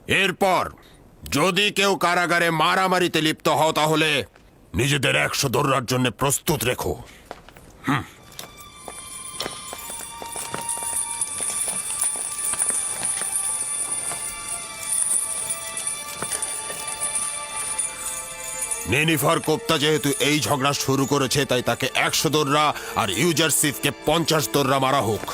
এরপর যদি কেউ কারাগারে মারামারিতে লিপ্ত হও তাহলে নিজেদের 100 দৌড়ার জন্য প্রস্তুত রেখো। নেনিফার কোপ্তা যেহেতু এই ঝগড়া শুরু করেছে, তাই তাকে 100 দৌড়া আর ইউজারসিফকে 50 দৌড়া মারা হোক।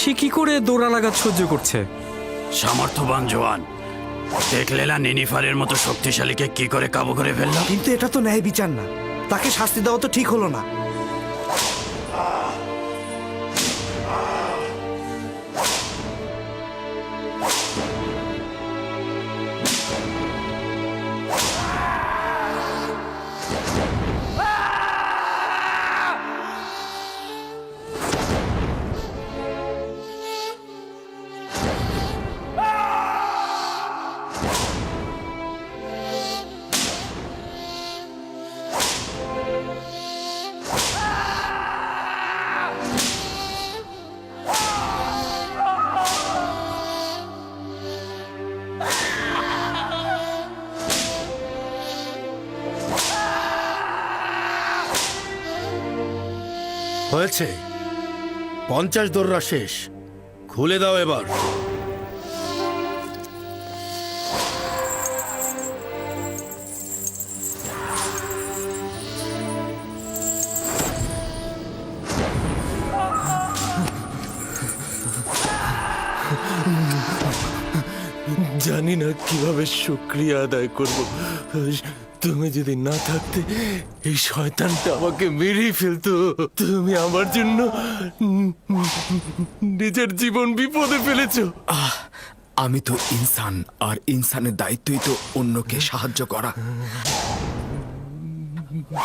সে কি করে দৌড়া লাগাত সহ্য করছে? সামর্থ্যবান জওয়ান। দেখলে না নেনিফারের মতো শক্তিশালীকে কি করে কাবু করে ফেললাম। কিন্তু এটা তো ন্যায় বিচার না, তাকে শাস্তি দেওয়া তো ঠিক হলো না। হয়েছে, 50 দৌড়া শেষ, খুলে দাও এবার। জানি না কিভাবে শুকরিয়া আদায় করব। তুমি যদি না থাকতে এই শয়তানটা আমাকে মেরেই ফেলতো। তুমি আমার জন্য নিজের জীবন বিপদে ফেলেছো। আমি তো ইনসান, আর ইনসানের দায়িত্বই তো অন্যকে সাহায্য করা,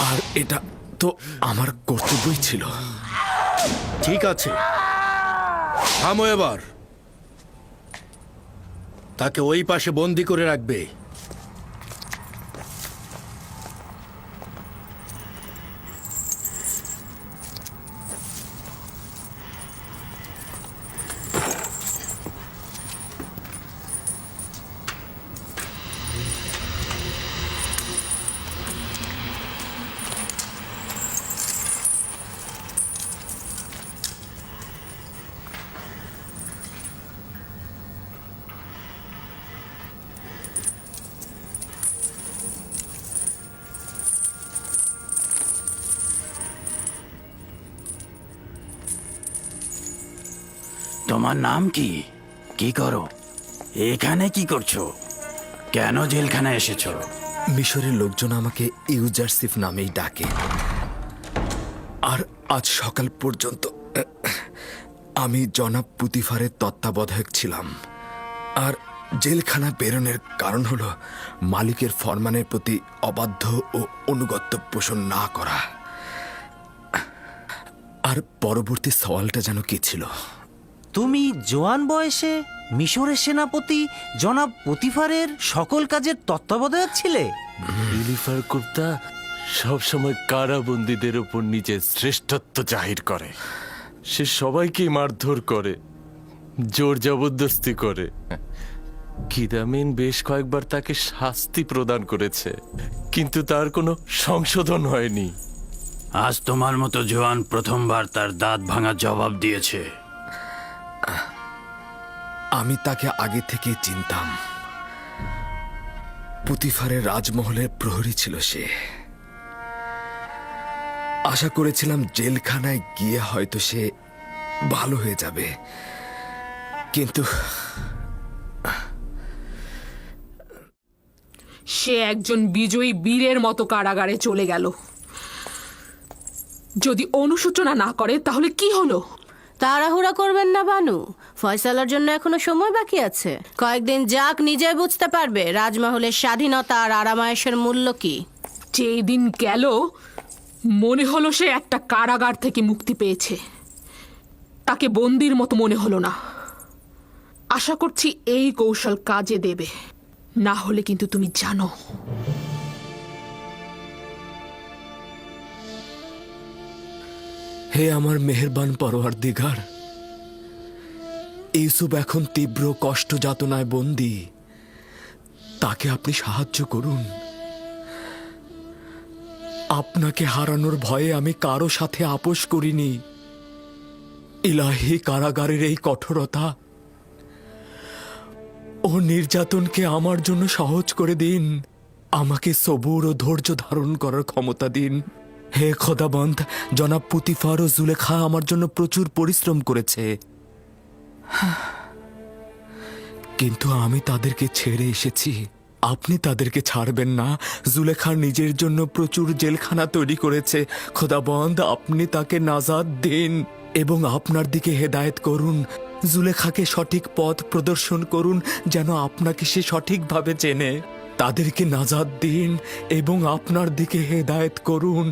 আর এটা তো আমার কর্তব্যই ছিল। ঠিক আছে, থামো এবার। তাকে ওই পাশে বন্দি করে রাখবে। তোমার নাম কি? কি করো এখানে? কি করছো? কেন জেলখানায় এসেছো? মিশরের লোকজন আমাকে ইউজারসিফ নামেই ডাকে, আর আজ সকাল পর্যন্ত আমি জনাব পুতিফারের তত্ত্বাবধায়ক ছিলাম। আর জেলখানা বেরোনোর কারণ হলো মালিকের ফরমানের প্রতি অবাধ্য ও অনুগত্য পোষণ না করা। আর পরবর্তী সওয়ালটা যেন কি ছিল? তুমি জোয়ান বয়সে মিশরের সেনাপতি জনাব পুতিফারের সকল কাজের তত্ত্বাবধায়ক ছিলে? ইলিফার কুপ্তা সবসময় কারাবন্দীদের উপর নিজের শ্রেষ্ঠত্ব জাহির করে। সে সবাইকেই মারধর করে, জোর জবরদস্তি করে। কিদামিন বেশ কয়েকবার তাকে শাস্তি প্রদান করেছে, কিন্তু তার কোনো সংশোধন হয়নি। আজ তোমার মতো জওয়ান প্রথমবার তার দাঁত ভাঙা জবাব দিয়েছে। আমি তাকে আগে থেকে চিনতাম। পুতিফারের রাজমহলের প্রহরী ছিল সে। আশা করেছিলাম জেলখানায় গিয়ে হয়তো সে ভালো হয়ে যাবে, কিন্তু সে একজন বিজয়ী বীরের মতো কারাগারে চলে গেল। যদি অনুশোচনা না করে তাহলে কি হলো? তাড়াহুড়া করবেন না বানু, ফয়সালার জন্য এখনো সময় বাকি আছে। কয়েকদিন যাক, নিজে বুঝতে পারবে রাজমহলের স্বাধীনতা আর আরামায়েশের মূল্য কি। যেই দিন গেল মনে হলো সে একটা কারাগার থেকে মুক্তি পেয়েছে, তাকে বন্দির মতো মনে হলো না। আশা করছি এই কৌশল কাজে দেবে, না হলে কিন্তু তুমি জানো হে আমার মেহেরবান পরওয়ারদিগার, ইউসুফ এখন তীব্র কষ্ট যাতনায় বন্দী, তাকে আপনি সাহায্য করুন। আপনাকে হারানোর ভয়ে আমি কারো সাথে আপোষ করিনি। ইলাহি, কারাগারের এই কঠোরতা ও নির্যাতনকে আমার জন্য সহজ করে দিন। আমাকে সবুর ও ধৈর্য ধারণ করার ক্ষমতা দিন। হে খোদাবন্ধ, জনাব পুতিফার ও জুলেখা আমার জন্য প্রচুর পরিশ্রম করেছে, কিন্তু আমি তাদেরকে ছেড়ে এসেছি। আপনি তাদেরকে ছাড়বেন না। জুলেখা নিজের জন্য প্রচুর জেলখানা তৈরি করেছে। খোদাবন্ধ, আপনি তাকে নাজাত দিন এবং আপনার দিকে হেদায়েত করুন। জুলেখাকে সঠিক পথ প্রদর্শন করুন, যেন আপনাকে সে সঠিকভাবে চেনে। তাদেরকে নাজাত দিন এবং আপনার দিকে হেদায়েত করুন।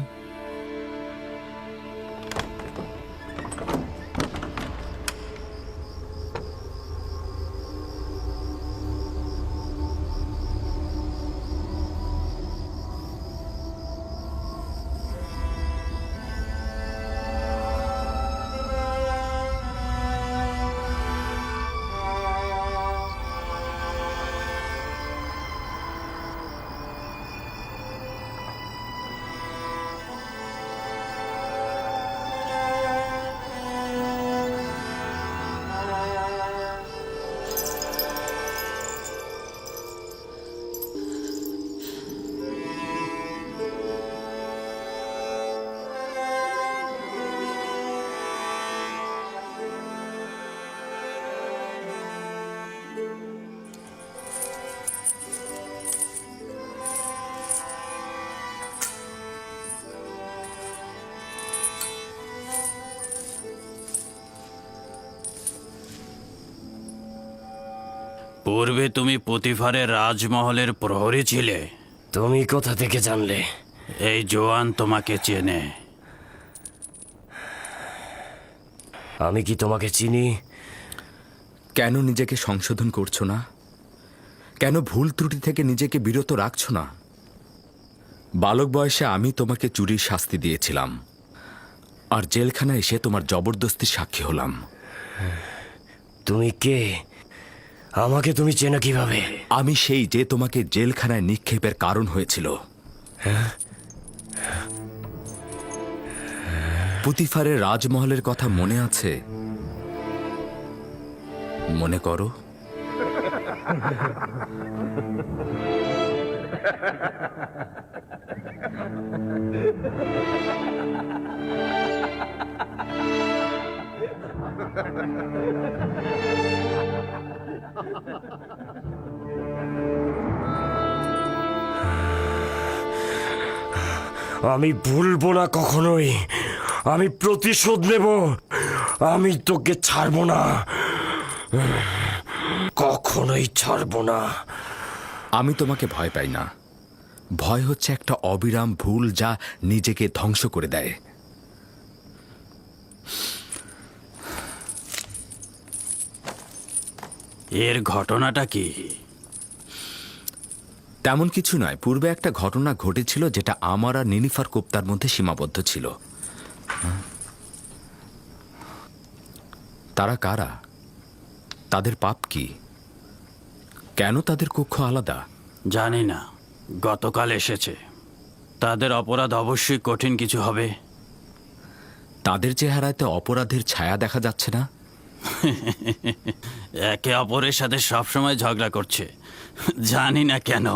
পূর্বে তুমি পুতিফারের রাজমহলের প্রহরী ছিলে। তুমি কোথা থেকে জানলে? এই জোয়ান তোমাকে চেনে। আমি কি তোমাকে চিনি? কেন নিজেকে সংশোধন করছো না? কেন ভুল ত্রুটি থেকে নিজেকে বিরত রাখছো না? বালক বয়সে আমি তোমাকে চুরির শাস্তি দিয়েছিলাম, আর জেলখানায় এসে তোমার জবরদস্তির সাক্ষী হলাম। তুমি কে? আমাকে তুমি চেনো কিভাবে? আমি সেই যে তোমাকে জেলখানায় নিক্ষেপের কারণ হয়েছিল। পুতিফারের রাজমহলের কথা মনে আছে? মনে করো। আমি ভুলবো না কখনোই। আমি প্রতিশোধ নেব। আমি তোকে ছাড়বো না, কখনোই ছাড়বো না। আমি তোমাকে ভয় পাই না। ভয় হচ্ছে একটা অবিরাম ভুল যা নিজেকে ধ্বংস করে দেয়। এর ঘটনাটা কি? তেমন কিছু নয়। পূর্বে একটা ঘটনা ঘটেছিল যেটা আমার আর নিনিফার কোপ্তার মধ্যে সীমাবদ্ধ ছিল। তারা কারা? তাদের পাপ কি? কেন তাদের কক্ষ আলাদা? জানি না, গতকাল এসেছে। তাদের অপরাধ অবশ্যই কঠিন কিছু হবে। তাদের চেহারাতে অপরাধের ছায়া দেখা যাচ্ছে না। একে অপরের সাথে সবসময় ঝগড়া করছে, জানি না কেন।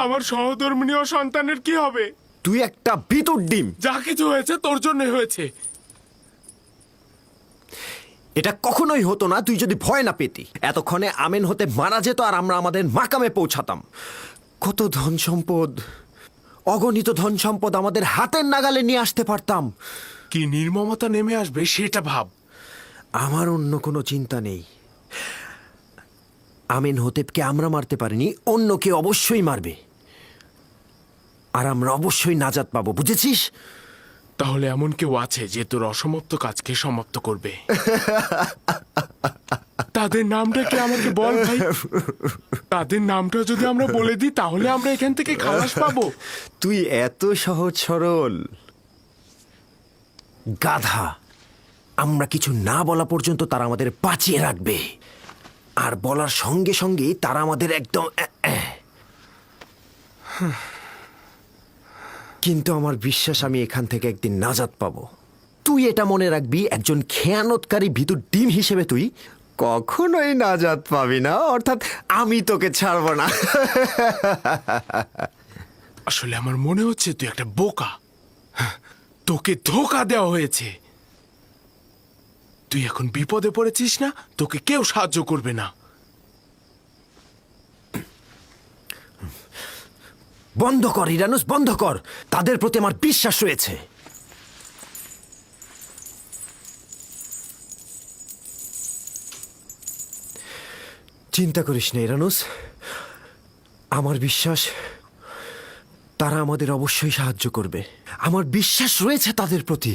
আমার সহধর্মিণী ও সন্তানের কি হবে? তুই একটা বিতুর ডিম। যা কিছু হয়েছে তোর জন্যই হয়েছে। এটা কখনোই হতো না তুই যদি ভয় না পেতি। এতক্ষণে আমেন হতে মারা যেত আর আমরা আমাদের মাকামে পৌঁছাতাম। কত ধন সম্পদ, অগণিত ধন সম্পদ আমাদের হাতের নাগালে নিয়ে আসতে পারতাম। কি নির্মমতা নেমে আসবে সেটা ভাব। আমার অন্য কোনো চিন্তা নেই। আমেন হতেবকে আমরা মারতে পারিনি, অন্য কেউ অবশ্যই মারবে, আর আমরা অবশ্যই নাজাত পাবো, বুঝেছিস? তাহলে এমন কেউ আছে যে তোর অসমাপ্ত কাজকে সমাপ্ত করবে? তাদের নামটা কি আমাকে বল ভাই। তাদের নামটা যদি আমরা বলে দিই তাহলে আমরা এখান থেকে খালাস পাবো। তুই এত সহজ সরল গাধা। আমরা কিছু না বলা পর্যন্ত তারা আমাদের বাঁচিয়ে রাখবে, আর বলার সঙ্গে সঙ্গে তারা আমাদের একদম কিন্তু আমার বিশ্বাস আমি এখান থেকে একদিন নাজাত পাবো। তুই এটা মনে রাখবি, একজন খেয়ানতকারী ভিতর ডিম হিসেবে তুই কখনোই নাজাত পাবি না, অর্থাৎ আমি তোকে ছাড়বো না। আসলে আমার মনে হচ্ছে তুই একটা বোকা। তোকে ধোঁকা দেওয়া হয়েছে। তুই এখন বিপদে পড়েছিস না, তোকে কেউ সাহায্য করবে না। বন্ধ কর ইরানুস, বন্ধ কর। তাদের প্রতি আমার বিশ্বাস রয়েছে। চিন্তা করিস না ইরানুস, আমার বিশ্বাস তারা আমাদের অবশ্যই সাহায্য করবে। আমার বিশ্বাস রয়েছে তাদের প্রতি।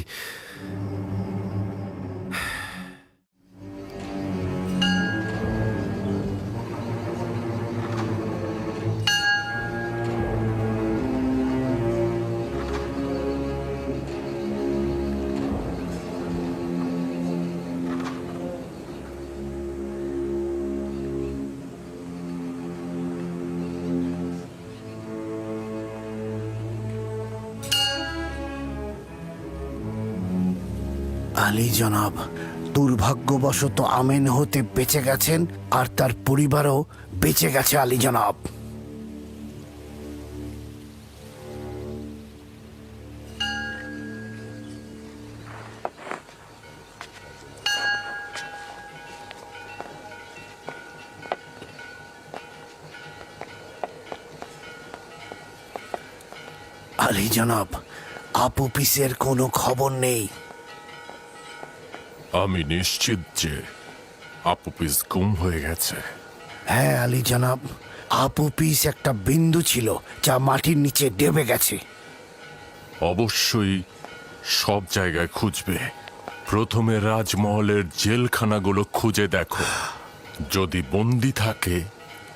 আলী জনাব, দুর্ভাগ্যবশত আমেন হতে বেঁচে গেছেন আর তার পরিবারও বেঁচে গেছে আলী জনাব। আলী জনাব, আপুপিসের কোনো খবর নেই। আমি নিশ্চিত যে আপুপিস গুম হয়ে গেছে। হ্যাঁ আলী জনাব, আপুপিস একটা বিন্দু ছিল যা মাটির নিচে ডেবে গেছে। অবশ্যই সব জায়গায় খুঁজবে। প্রথমে রাজমহলের জেলখানাগুলো খুঁজে দেখো। যদি বন্দি থাকে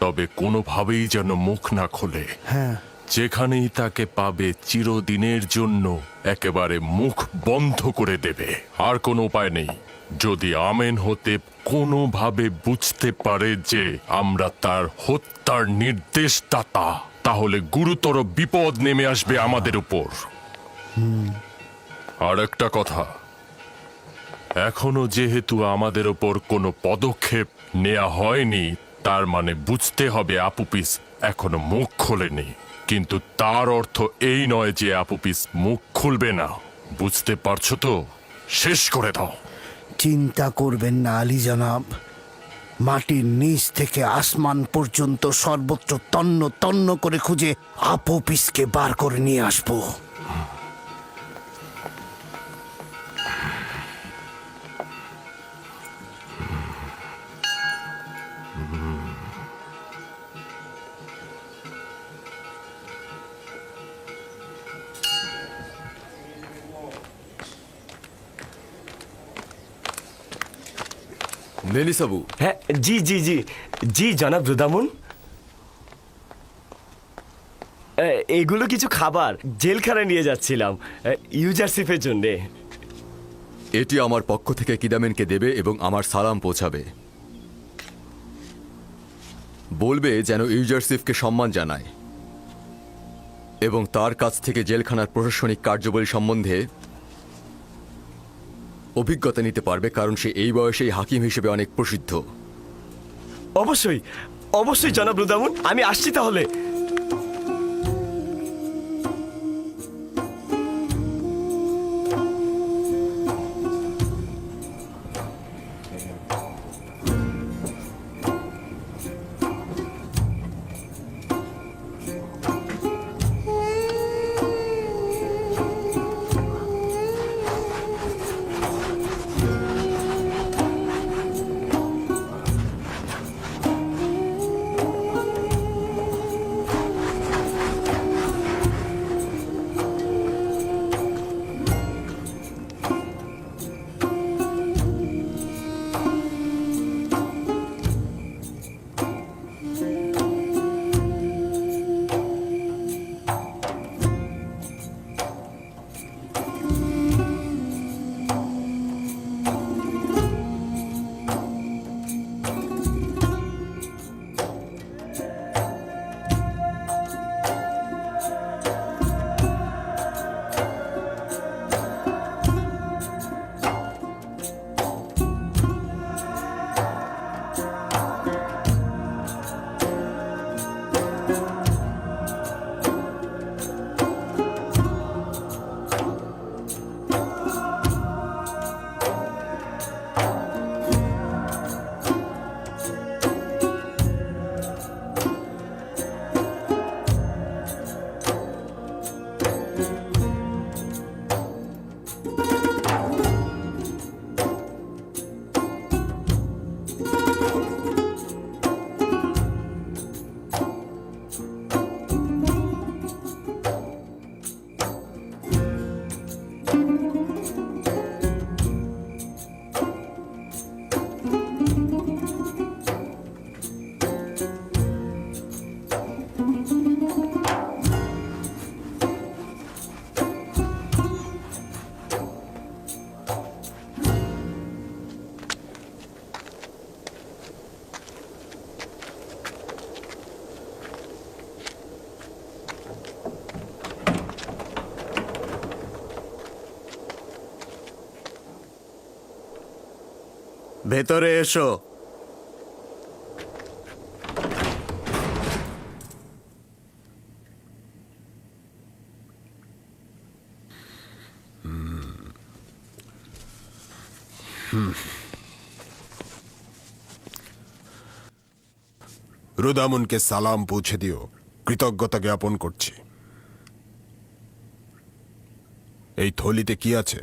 তবে কোনোভাবেই যেন মুখ না খোলে। হ্যাঁ, যেখানেই তাকে পাবে চিরদিনের জন্য একেবারে মুখ বন্ধ করে দেবে। আর কোনো উপায় নেই। যদি আমেন হতে কোনোভাবে বুঝতে পারে যে আমরা তার হত্যার নির্দেশদাতা, তাহলে গুরুতর বিপদ নেমে আসবে আমাদের উপর। আর একটা কথা, এখনো যেহেতু আমাদের উপর কোনো পদক্ষেপ নেওয়া হয়নি, তার মানে বুঝতে হবে আপুপিস এখনো মুখ খোলেনি। কিন্তু তার অর্থ এই নয় যে আপুপিস মুখ খুলবে না। বুঝতে পারছো তো? শেষ করে দাও। চিন্তা করবেন না আলী জনাব, মাটির নিচ থেকে আসমান পর্যন্ত সর্বত্র তন্ন তন্ন করে খুঁজে আপুপিসকে বার করে নিয়ে আসবো। মেলিসাবু। হ্যাঁ, জি জি জি জি জনাব রুদামুন। এগুলো কিছু খাবার জেলখানায় নিয়ে যাচ্ছিলাম ইউজারশিপের জন্যে। এটি আমার পক্ষ থেকে কিদামেনকে দেবে এবং আমার সালাম পৌঁছাবে। বলবে যেন ইউজারশিপকে সম্মান জানায় এবং তার কাছ থেকে জেলখানার প্রশাসনিক কার্যাবলী সম্বন্ধে অভিজ্ঞতা নিতে পারবে, কারণ সে এই বয়সেই হাকিম হিসেবে অনেক প্রসিদ্ধ। অবশ্যই অবশ্যই জনাব রুদামুন, আমি আসছি তাহলে। ভেতরে এসো। রুদামুনকে সালাম পৌঁছে দিও, কৃতজ্ঞতা জ্ঞাপন করছি। এই থলিতে কি আছে?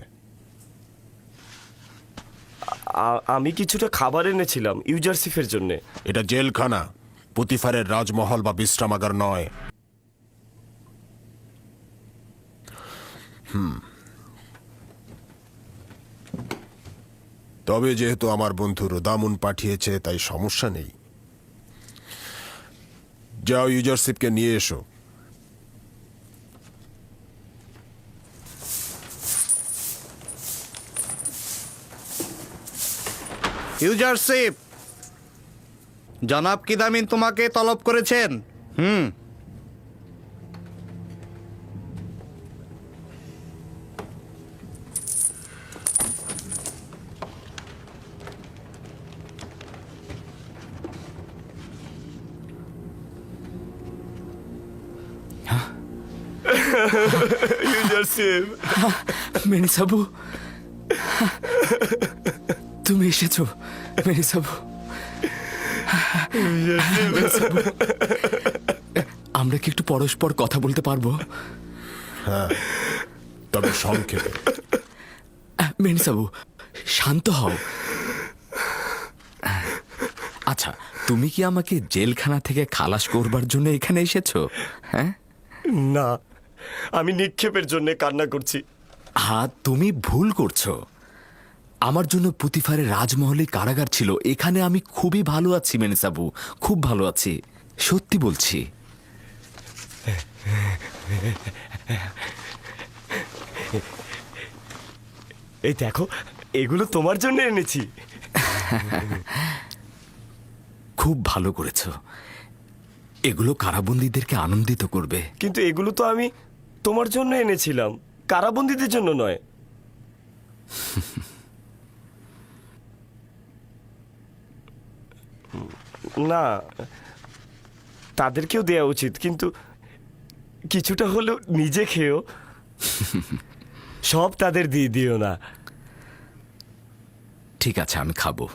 আমি কিছুটা খাবার এনেছিলাম ইউজারসিফের জন্য। এটা জেলখানা, পুতিফারের রাজমহল বা বিশ্রামাগার নয়। তবে যেহেতু আমার বন্ধু রুদামুন পাঠিয়েছে তাই সমস্যা নেই। যাও ইউজারশিপকে নিয়ে এসো। ইউজারশিপ, জনাব কিদামিন তোমাকে তলব করেছেন। ইউজারসিফ, মেনিসাবু, তুমি এসেছো মেনিসাবু। আমরা কি একটু পরস্পর কথা বলতে পারবো? তবে সংক্ষেপে। মেনিসাবু, শান্ত হও। আচ্ছা, তুমি কি আমাকে জেলখানা থেকে খালাস করবার জন্য এখানে এসেছো? হ্যাঁ না, আমি নিক্ষেপের জন্য কান্না করছি। হ্যাঁ, তুমি ভুল করছো। আমার জন্য পুতিফারের রাজমহলে কারাগার ছিল। এখানে আমি খুবই ভালো আছি মেনিসাবু, খুব ভালো আছি, সত্যি বলছি। এই দেখো, এগুলো তোমার জন্য এনেছি। খুব ভালো করেছো। এগুলো কারাবন্দীদেরকে আনন্দিত করবে। কিন্তু এগুলো তো আমি তোমার জন্য এনেছিলাম, কারাবন্দীদের জন্য নয়। না, তাদেরকেও দেওয়া উচিত, কিন্তু কিছুটা হলেও নিজে খেয়েও। সব তাদের দিয়ে দিও না। ঠিক আছে, আমি খাবো।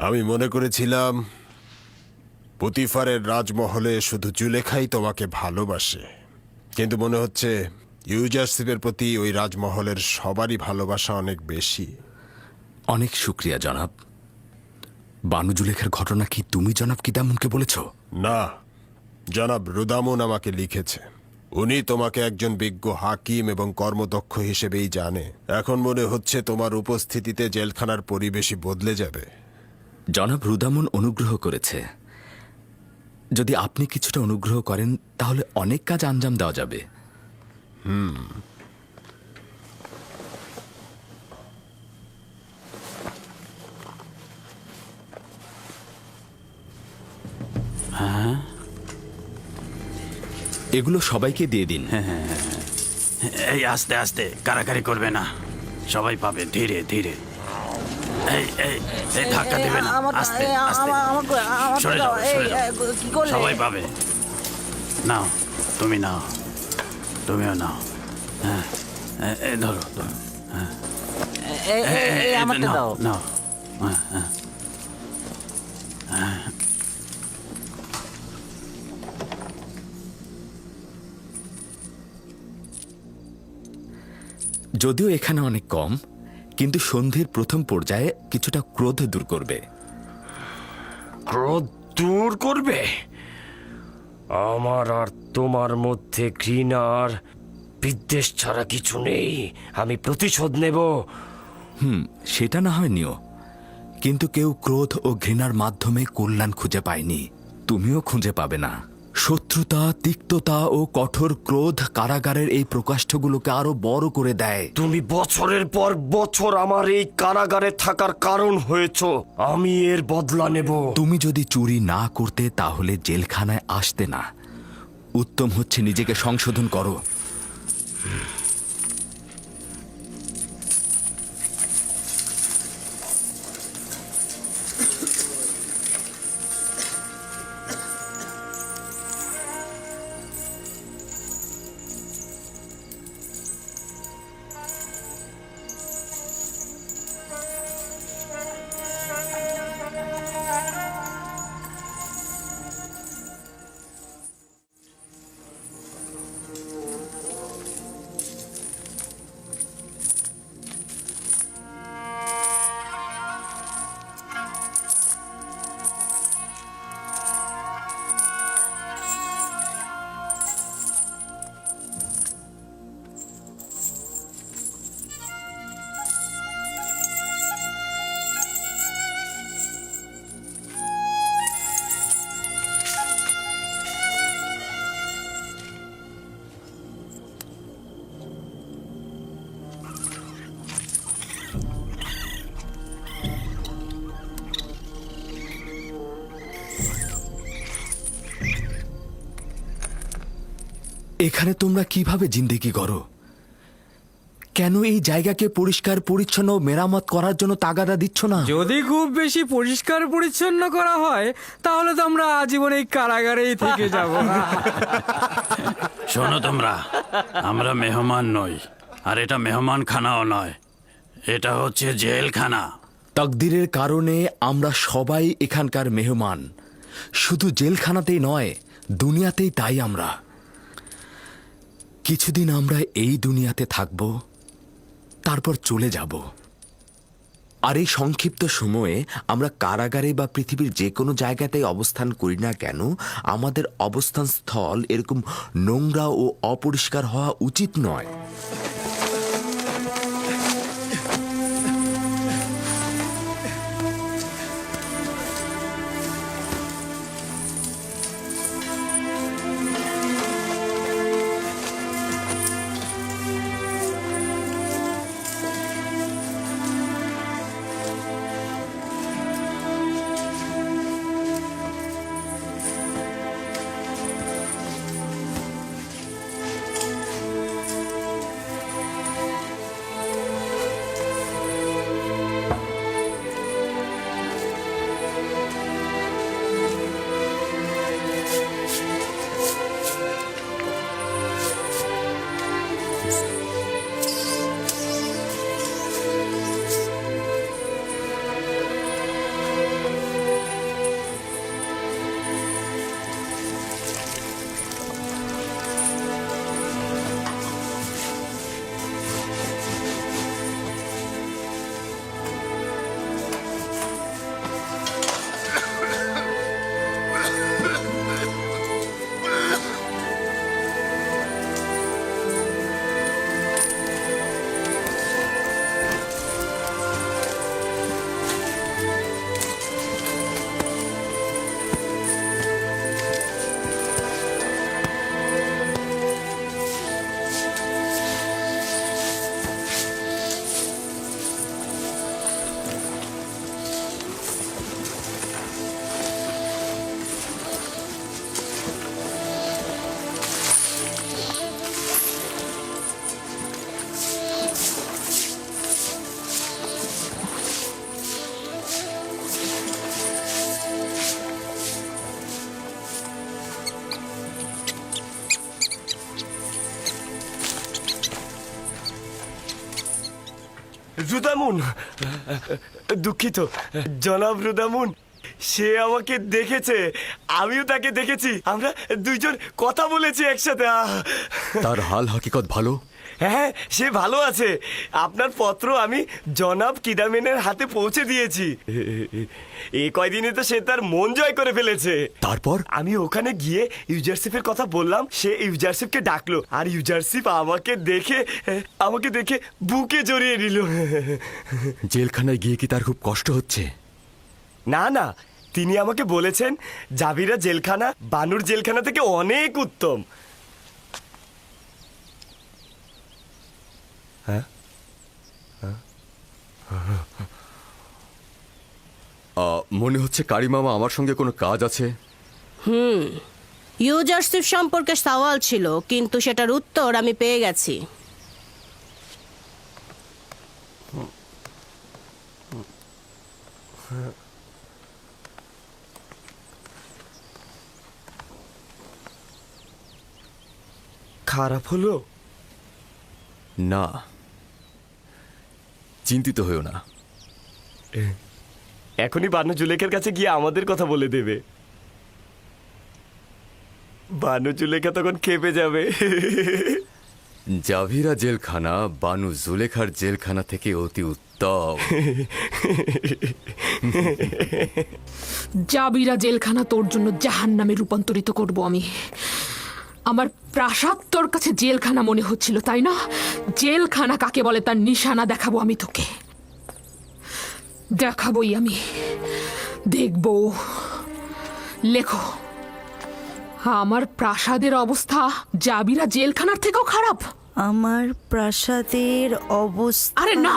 আমি মনে করেছিলাম পুতিফারের রাজমহলে শুধু জুলেখাই তোমাকে ভালোবাসে, কিন্তু মনে হচ্ছে ইউজারশিপের প্রতি ওই রাজমহলের সবারই ভালোবাসা অনেক বেশি। অনেক শুক্রিয়া জনাব। বানু জুলেখার ঘটনা কি তুমি জনাব কিদামুনকে বলেছ? না, জনাব রুদামুন আমাকে লিখেছে। উনি তোমাকে একজন বিজ্ঞ হাকিম এবং কর্মদক্ষ হিসেবেই জানে। এখন মনে হচ্ছে তোমার উপস্থিতিতে জেলখানার পরিবেশই বদলে যাবে। জনাব রুদামুন অনুগ্রহ করেছে। যদি আপনি কিছুটা অনুগ্রহ করেন তাহলে অনেক কাজ আঞ্জাম দেওয়া যাবে। এগুলো সবাইকে দিয়ে দিন। এই আস্তে আস্তে, কারাকারি করবে না, সবাই পাবে, ধীরে ধীরে। এই এই এই ধাক্কা দেবে না, আস্তে আস্তে। সরে যাও, সরে যাও, সবাই পাবে। নাও, তুমি নাও, তুমিও নাও। হ্যাঁ, এই ধরো, ধরো। হ্যাঁ, নাও, নাও। হ্যাঁ, হ্যাঁ। যদিও এখানে অনেক কম, কিন্তু সন্ধির প্রথম পর্যায়ে কিছুটা ক্রোধ দূর করবে। ক্রোধ দূর করবে? আমার আর তোমার মধ্যে ঘৃণা আর বিদ্বেষ ছাড়া কিছু নেই। আমি প্রতিশোধ নেব। সেটা না হয় নিও, কিন্তু কেউ ক্রোধ ও ঘৃণার মাধ্যমে কল্যাণ খুঁজে পায়নি, তুমিও খুঁজে পাবে না। শত্রুতা, তিক্ততা ও কঠোর ক্রোধ কারাগারের এই প্রকাষ্ঠগুলোকে আরো বড় করে দেয়। তুমি বছরের পর বছর আমার এই কারাগারে থাকার কারণ হয়েছ। আমি এর বদলা নেব। তুমি যদি চুরি না করতে তাহলে জেলখানায় আসতে না। উত্তম হচ্ছে নিজেকে সংশোধন করো। এখানে তোমরা কিভাবে জিন্দেগি করো? কেন এই জায়গাকে পরিষ্কার পরিচ্ছন্ন ও মেরামত করার জন্য তাগাদা দিচ্ছ না? যদি খুব বেশি পরিষ্কার পরিচ্ছন্ন করা হয় তাহলে তো আমরা আজীবন এই কারাগারেই থেকে যাব। শোনো তোমরা, আমরা মেহমান নই, আর এটা মেহমান খানাও নয়, এটা হচ্ছে জেলখানা। তাকদিরের কারণে আমরা সবাই এখানকার মেহমান। শুধু জেলখানাতেই নয়, দুনিয়াতেই তাই আমরা। কিছুদিন আমরা এই দুনিয়াতে থাকব, তারপর চলে যাব। আর এই সংক্ষিপ্ত সময়ে আমরা কারাগারে বা পৃথিবীর যে কোনো জায়গাতেই অবস্থান করি না কেন, আমাদের অবস্থান স্থল এরকম নোংরা ও অপরিষ্কার হওয়া উচিত নয়। রুদামুন, দুঃখিত জনাব রুদামুন, সে আমাকে দেখেছে, আমিও তাকে দেখেছি, আমরা দুইজন কথা বলেছি একসাথে। তার হাল হাকিকত ভালো? হ্যাঁ, সে ভালো আছে। আপনার পত্র আমি জনাব কিদামেনের হাতে পৌঁছে দিয়েছি। এই কয়দিনে তো সে তার মন জয় করে ফেলেছে। তারপর আমি ওখানে গিয়ে ইউজারশিপের কথা বললাম, সে ইউজারশিপকে ডাকলো, আর ইউজারশিপ আমাকে দেখে বুকে জড়িয়ে নিল। জেলখানায় গিয়ে কি তার খুব কষ্ট হচ্ছে? না না, তিনি আমাকে বলেছেন জাবিরা জেলখানা বানুর জেলখানা থেকে অনেক উত্তম। মনে হচ্ছে কারি মামা আমার সঙ্গে কোনো কাজ আছে। ইউজারশিপ সম্পর্কে সওয়াল ছিল, কিন্তু সেটার উত্তর আমি পেয়ে গেছি। খারাপ হলো? না, চিন্তিত হয়েও না। এখনই বানু জুলেখার কাছে গিয়ে আমাদের কথা বলে দেবে। বানু জুলেখা তখন খেপে যাবে। জাভিরা জেলখানা বানু জুলেখার জেলখানা থেকে অতি উত্তম। জাবিরা জেলখানা তোর জন্য জাহান্নামে রূপান্তরিত করব আমি। আমার প্রাসাদ তোর কাছে জেলখানা মনে হচ্ছিল, তাই না? জেলখানা কাকে বলে তার নিশানা দেখাবো আমি তোকে, দেখাবোই আমি, দেখবো। লেখো, আমার প্রাসাদের অবস্থা জাবিরা জেলখানার থেকেও খারাপ। আমার প্রাসাদের অবস্থা। আরে না,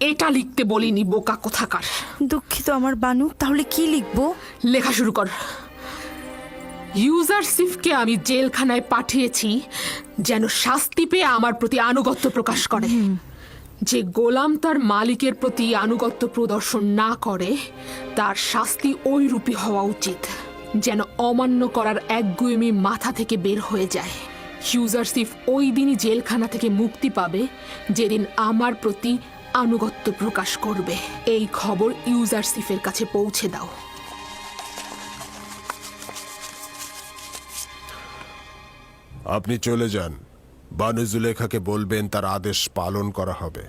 এটা লিখতে বলিনি, বোকা কোথাকার। দুঃখিত আমার বানু, তাহলে কি লিখবো? লেখা শুরু কর। ইউজারশিপকে আমি জেলখানায় পাঠিয়েছি যেন শাস্তি পেয়ে আমার প্রতি আনুগত্য প্রকাশ করে। যে গোলাম তার মালিকের প্রতি আনুগত্য প্রদর্শন না করে তার শাস্তি ওই রূপী হওয়া উচিত যেন অমান্য করার একগুয়েমি মাথা থেকে বের হয়ে যায়। ইউজারশিপ ওই দিনই জেলখানা থেকে মুক্তি পাবে যেদিন আমার প্রতি আনুগত্য প্রকাশ করবে। এই খবর ইউজারশিপের কাছে পৌঁছে দাও। আপনি চলে যান। বানু জুলেখাকে বলবেন তার আদেশ পালন করা হবে।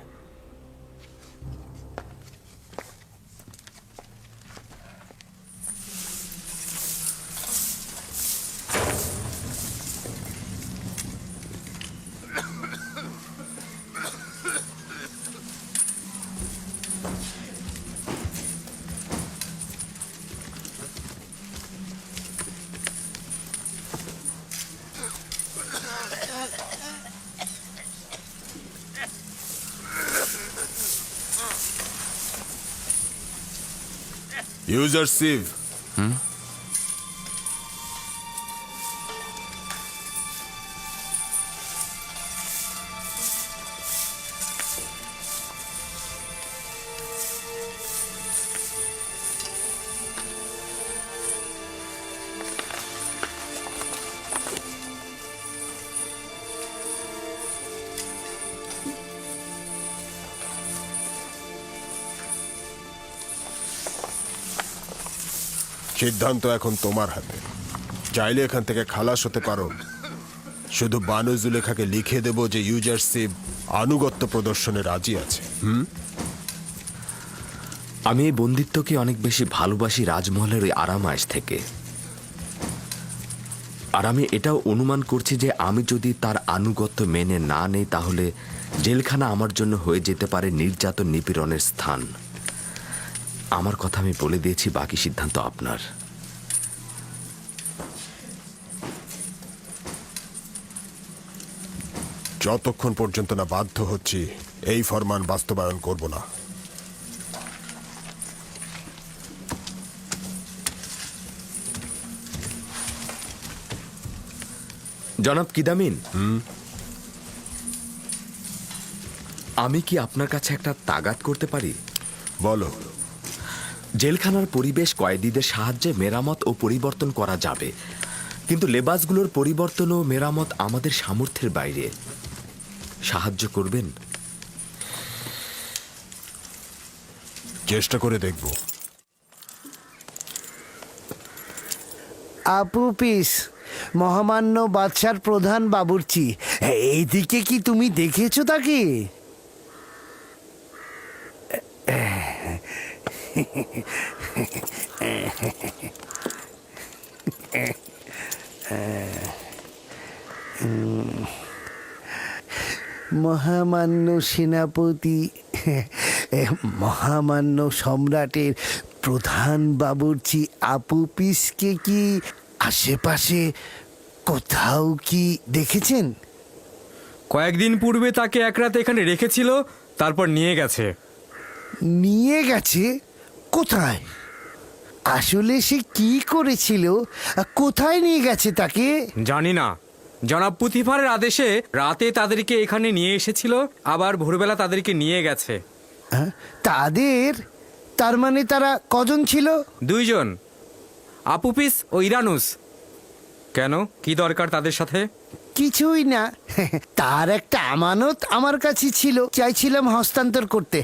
ইউজারশিপ, সিদ্ধান্ত এখন তোমার হাতে। চাইলে এখান থেকে খালাস হতে পারো। শুধু বানু জুলেখাকে লিখে দেব যে ইউজারশিপ আনুগত্য প্রদর্শনে রাজি আছে। আমি এই বন্দিত্বকে অনেক বেশি ভালোবাসি রাজমহলের ওই আরামায়েশ থেকে। আর আমি এটাও অনুমান করছি যে আমি যদি তার আনুগত্য মেনে না নেই তাহলে জেলখানা আমার জন্য হয়ে যেতে পারে নির্যাতন নিপীড়নের স্থান। আমার কথা আমি বলে দিয়েছি, বাকি সিদ্ধান্ত আপনার। যতক্ষণ পর্যন্ত না বাধ্য হচ্ছি এই ফরমান বাস্তবায়ন করব না। জনাব কিদামিন, আমি কি আপনার কাছে একটা তাগাদ করতে পারি? বলো। জেলখানার পরিবেশ কয়েদিদের সাহায্যে মেরামত ও পরিবর্তন করা যাবে, কিন্তু লেবাসগুলোর পরিবর্তন ও মেরামত আমাদের সামর্থ্যের বাইরে। সাহায্য করবেন? চেষ্টা করে দেখব। আপু পিস, মহামান্য বাদশার প্রধান বাবুর্চি। এইদিকে কি তুমি দেখেছো তাকে? মহামান্য সেনাপতি, মহামান্য সম্রাটের প্রধান বাবুর্চি আপুপিসকে কি আশেপাশে কোথাও কি দেখেছেন? কয়েকদিন পূর্বে তাকে এক রাত এখানে রেখেছিল, তারপর নিয়ে গেছে। নিয়ে গেছে? কোথায়? আসলে সে কি করেছিল? কোথায় নিয়ে গেছে তাকে? জানি না। জনাব পুতিফারের আদেশে রাতে তাদেরকে এখানে নিয়ে এসেছিল, আবার ভোরবেলা তাদেরকে নিয়ে গেছে। তাদের? তার মানে তারা কজন ছিল? 2 জন, আপুপিস ও ইরানুস। কেন, কি দরকার তাদের সাথে? কিছুই না, তার একটা আমানত আমার কাছে ছিল, চাইছিলাম হস্তান্তর করতে।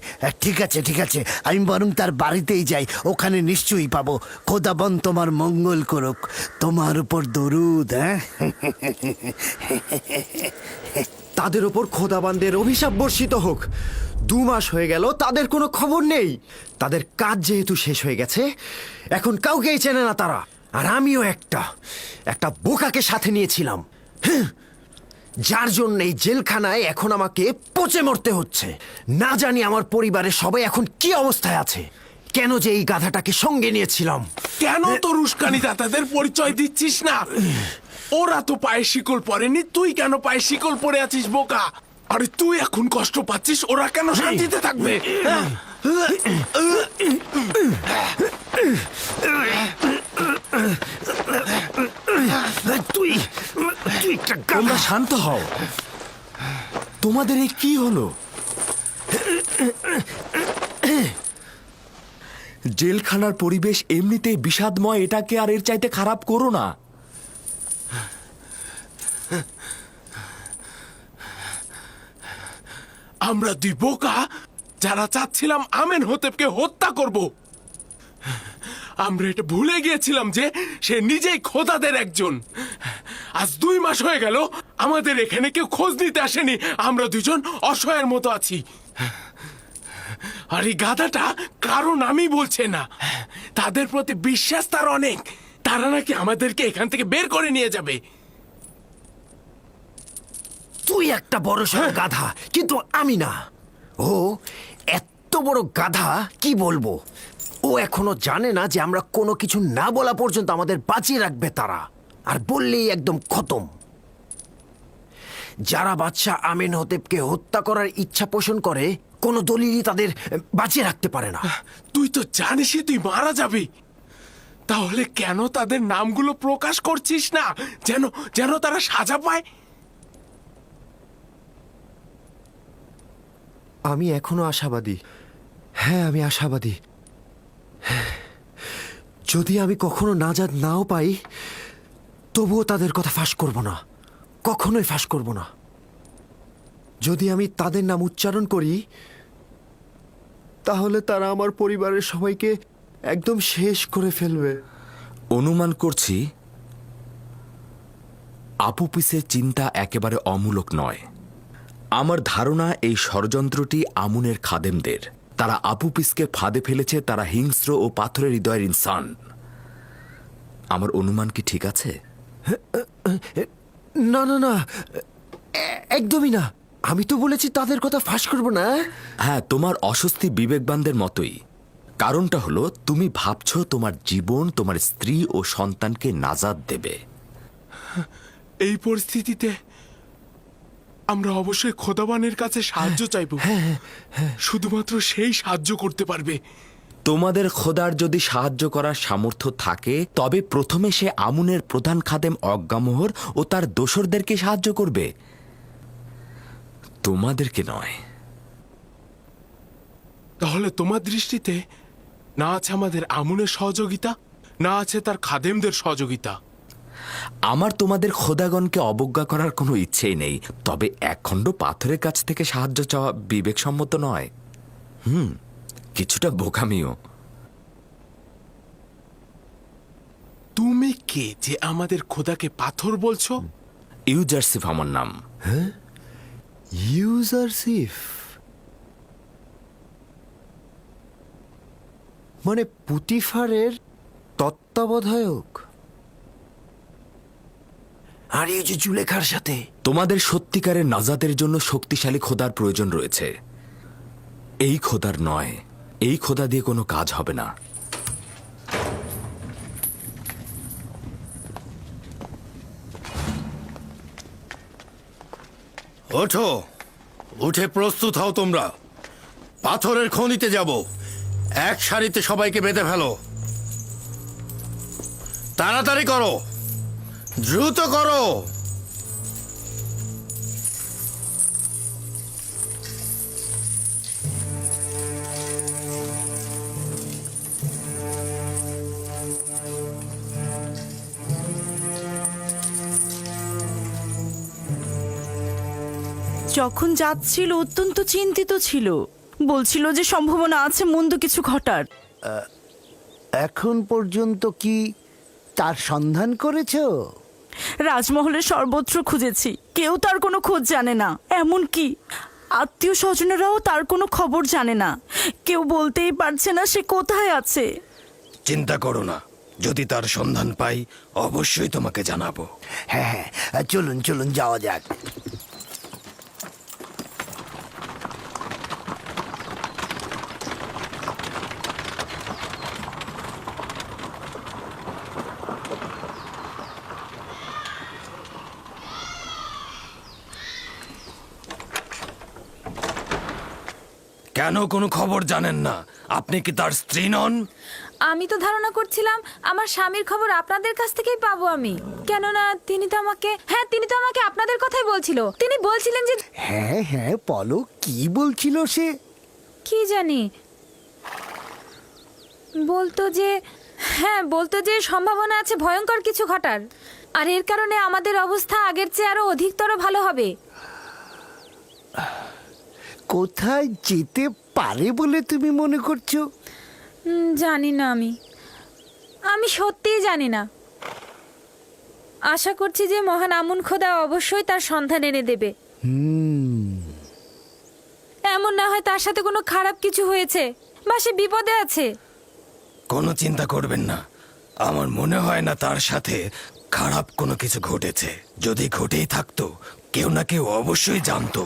ঠিক আছে ঠিক আছে, আমি বরং তার বাড়িতেই যাই, ওখানে নিশ্চয়ই পাবো। খোদাবন তোমার মঙ্গল করুক, তোমার উপর দরুদ। তাদের ওপর খোদাবানদের অভিশাপ বর্ষিত হোক। 2 মাস হয়ে গেল, তাদের কোনো খবর নেই। তাদের কাজ যেহেতু শেষ হয়ে গেছে, এখন কাউকেই চেনে না তারা। আর আমিও একটা বোকাকে সাথে নিয়েছিলাম, যার জন্য এই জেলখানায় এখন আমাকে পচে মরতে হচ্ছে। না জানি আমার পরিবারের সবাই এখন কি অবস্থায় আছে। কেন যে এই গাধাটাকে সঙ্গে নিয়েছিলাম। কেন তোর উস্কানি দাতাদের পরিচয় দিচ্ছিস না? ওরা তো পায়ে শিকল পরেনি, তুই কেন পায়ে শিকল পরে আছিস বোকা? আরে তুই এখন কষ্ট পাচ্ছিস, ওরা কেন শান্তিতে থাকবে? তোমরা শান্ত হও। তোমাদের এই কি হলো? জেলখানার পরিবেশ এমনিতেই বিষাদময়, এটাকে আর এর চাইতে খারাপ করো না। আমরা 2 বোকা যারা চাচ্ছিলাম আমেন হোতেপকে হত্যা করব। আমরা এটা ভুলে গিয়েছিলাম যে সে নিজেই খোদাদের একজন। আজ 2 মাস হয়ে গেল, আমাদের এখানে কেউ খোঁজ নিতে আসেনি। আমরা 2 জন অসহায়ের মতো আছি। আর এই গাধাটা কারো নামই বলছে না। তাদের প্রতি বিশ্বাস তার অনেক। তারা নাকি আমাদেরকে এখান থেকে বের করে নিয়ে যাবে। তুই একটা বড় সড় গাধা, কিন্তু আমি না। ও এত বড় গাধা, কি বলবো। ও এখনো জানে না যে আমরা কোনো কিছু না বলা পর্যন্ত আমাদের বাঁচিয়ে রাখবে তারা, আর বললেই একদম খতম। যারা বাদশাহ আমেন হোতেপকে হত্যা করার ইচ্ছা পোষণ করে, কোনো দলিলই তাদের বাঁচিয়ে রাখতে পারে না। তুই তো জানিসই তুই মারা যাবি, তাহলে কেন তাদের নামগুলো প্রকাশ করছিস না, যেন যেন তারা সাজা পায়? আমি এখনো আশাবাদী। হ্যাঁ, আমি আশাবাদী। যদি আমি কখনো নাজাত নাও পাই, তবুও তাদের কথা ফাঁস করব না, কখনোই ফাঁস করব না। যদি আমি তাদের নাম উচ্চারণ করি, তাহলে তারা আমার পরিবারের সবাইকে একদম শেষ করে ফেলবে। অনুমান করছি আপুপিসের চিন্তা একেবারে অমূলক নয়। আমার ধারণা এই ষড়যন্ত্রটি আমুনের খাদেমদের। তারা আপুপিসকে ফাঁদে ফেলেছে। তারা হিংস্র ও পাথরের হৃদয়ের ইনসান। আমার অনুমান কি ঠিক আছে? না না না, একদমই না। আমি তো বলেছি তাদের কথা ফাঁস করব না। হ্যাঁ, তোমার অস্বস্তি বিবেকবানদের মতোই। কারণটা হলো তুমি ভাবছো তোমার জীবন তোমার স্ত্রী ও সন্তানকে নাজাত দেবে। এই পরিস্থিতিতে আমরা অবশ্যই খোদাবানের কাছে সাহায্য চাইব। শুধুমাত্র সেই সাহায্য করতে পারবে। তোমাদের খোদার যদি সাহায্য করার সামর্থ্য থাকে, তবে প্রথমে সে আমুনের প্রধান খাদেম অজ্ঞামোহর ও তার দোসরদেরকে সাহায্য করবে, তোমাদেরকে নয়। তাহলে তোমার দৃষ্টিতে না আছে আমাদের আমুনের সহযোগিতা, না আছে তার খাদেমদের সহযোগিতা। আমার তোমাদের খোদাগণকে অবজ্ঞা করার কোনো ইচ্ছেই নেই, তবে একখণ্ড পাথরের কাছ থেকে সাহায্য চাওয়া বিবেকসম্মত নয়। কিছুটা বোকামিও। তুমি কে যে আমাদের খোদাকে পাথর বলছো? ইউজারসিফ আমার নাম। ইউজারসিফ মানে পুতিফারের তত্ত্বাবধায়ক। আর এই যে জুলেখার সাথে তোমাদের সত্যিকারের নাজাতের জন্য শক্তিশালী খোদার প্রয়োজন রয়েছে। এই খোদার নয়, এই খোদা দিয়ে কোনো কাজ হবে না। ওঠো, উঠে প্রস্তুত হও তোমরা। পাথরের খনিতে যাব। এক সারিতে সবাইকে বেঁধে ফেলো। তাড়াতাড়ি করো, দ্রুত করো। যখন যাচ্ছিল অত্যন্ত চিন্তিত ছিল, বলছিল যে সম্ভাবনা আছে মন্দ কিছু ঘটার। এখন পর্যন্ত কি তার সন্ধান করেছো? রাজমহলের সর্বত্র খুঁজেছি, কেউ তার কোনো খোঁজ জানে না। এমনকি আত্মীয় স্বজনেরাও তার কোনো খবর জানে না। কেউ বলতেই পারছে না সে কোথায় আছে। চিন্তা করো না, যদি তার সন্ধান পাই অবশ্যই তোমাকে জানাবো। হ্যাঁ হ্যাঁ, চলুন চলুন যাওয়া যাক। কেন কোনো খবর জানেন না? আপনি কি তার স্ত্রী নন? আমি তো ধারণা করছিলাম আমার স্বামীর খবর আপনাদের কাছ থেকেই পাবো আমি, কেননা তিনি তো আমাকে আপনাদের কথাই বলছিল। তিনি বলছিলেন যে হ্যাঁ হ্যাঁ, পলক কি বলছিল সে? কি জানি, বলতো যে সম্ভাবনা আছে ভয়ঙ্কর কিছু ঘটার, আর এর কারণে আমাদের অবস্থা আগের চেয়ে আরো অধিকতর ভালো হবে। কোথায় যেতে পারে বলে তুমি মনে করছো? জানি না, আমি সত্যিই জানি না। আশা করছি যে মহান আমুন খোদা অবশ্যই তার সন্ধান এনে দেবে। এমন না হয় তার সাথে কোনো খারাপ কিছু হয়েছে বা সে বিপদে আছে। কোনো চিন্তা করবেন না, আমার মনে হয় না তার সাথে খারাপ কোনো কিছু ঘটেছে। যদি ঘটেই থাকতো কেউ না কেউ অবশ্যই জানতো।